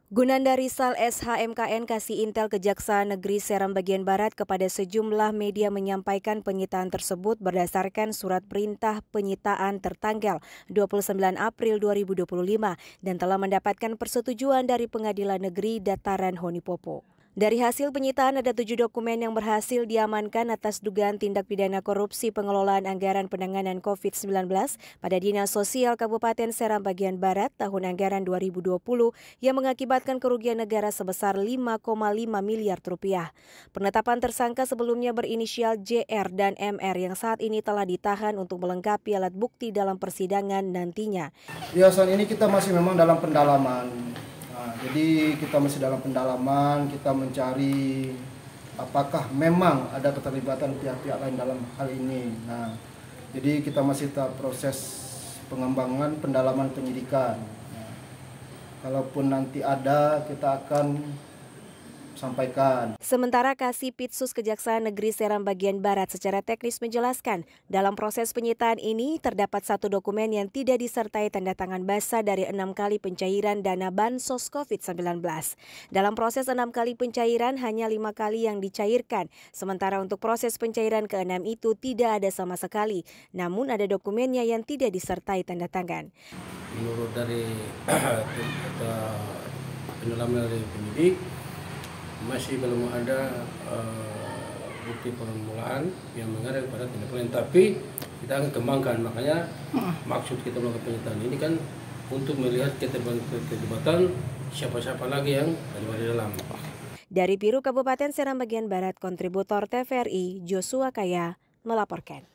Gunanda Rizal SHMKN kasih intel Kejaksaan Negeri Seram Bagian Barat kepada sejumlah media menyampaikan penyitaan tersebut berdasarkan surat perintah penyitaan tertanggal 29 April 2025 dan telah mendapatkan persetujuan dari Pengadilan Negeri Dataran Honipopo. Dari hasil penyitaan ada 7 dokumen yang berhasil diamankan atas dugaan tindak pidana korupsi pengelolaan anggaran penanganan COVID-19 pada Dinas Sosial Kabupaten Seram Bagian Barat tahun anggaran 2020 yang mengakibatkan kerugian negara sebesar 5,5 miliar rupiah. Penetapan tersangka sebelumnya berinisial JR dan MR yang saat ini telah ditahan untuk melengkapi alat bukti dalam persidangan nantinya. Ya, saat ini kita masih memang dalam pendalaman. Jadi kita masih dalam pendalaman, kita mencari apakah memang ada keterlibatan pihak-pihak lain dalam hal ini. Nah, jadi kita masih tahap proses pengembangan pendalaman penyidikan. Nah, kalaupun nanti ada, kita akan sampaikan. Sementara Kasipitsus Kejaksaan Negeri Seram Bagian Barat secara teknis menjelaskan, dalam proses penyitaan ini terdapat satu dokumen yang tidak disertai tanda tangan basah dari 6 kali pencairan dana bansos COVID-19. Dalam proses 6 kali pencairan hanya 5 kali yang dicairkan, sementara untuk proses pencairan ke-6 itu tidak ada sama sekali, namun ada dokumennya yang tidak disertai tanda tangan. Menurut dari pendalaman dari penyidik, masih belum ada bukti permulaan yang mengarah kepada tindak pidana, tapi kita akan kembangkan. Makanya maksud kita melakukan penyitaan ini kan untuk melihat keterlibatan siapa-siapa lagi yang terlibat di dalam. Dari Biru Kabupaten Seram Bagian Barat, kontributor TVRI Joshua Kaya melaporkan.